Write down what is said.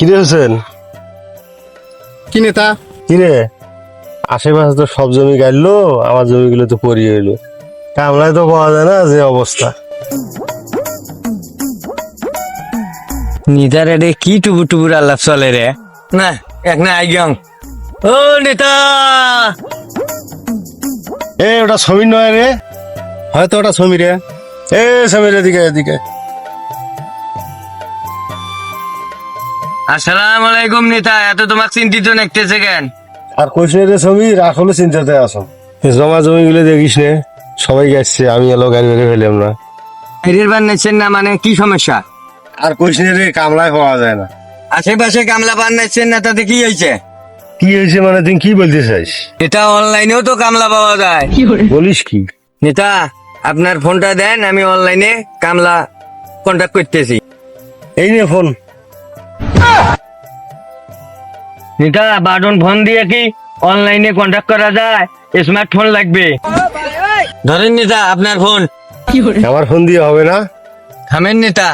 কিরে হোসেন? কি নেতা? কিরে, আশেপাশে তো সব জমি গাইলো, আমার জমিগুলো তো পড়িয়ে এলো। কামলায় তো পাওয়া যায় না, যে অবস্থা। নিতার রে কি টুবুর টুবুর আল্লাহ চলে রে না এক না আইগং ও নেতা ওটা সমীর নয় রে? হয়তো ওটা সমীরে। সমীর, এদিকে এদিকে। আসসালামু আলাইকুম নেতা, এত তোমাকে চিন্তিত দেখতেছে কেন? আর কইস রে সমীর, আসলে চিন্তাতে আছো। জমা জমিগুলো দেখিস নে, সবাই গেছে, আমি এলো গাড়ি বেড়ে ফেলাম না। এর বার নেছেন না মানে কি সমস্যা? আর কইস রে, কামলায় পাওয়া যায় না। আশেপাশে কামলা পান নেছেন না, তাতে কি হয়েছে? কি হয়েছে মানে, তুই কি বলতে চাইস? এটা অনলাইনেও তো কামলা পাওয়া যায়। বলিস কি? নেতা আপনার ফোনটা দেন, আমি অনলাইনে কামলা কন্ট্যাক্ট করতেছি। এই নে ফোন। নেতা বাটন ফোন দিয়ে কি অনলাইনে কন্ট্যাক্ট করা যায়? স্মার্টফোন লাগবে। ধরেন নেতা আপনার ফোন। আমার ফোন দিয়ে হবে না? থামেন নেতা।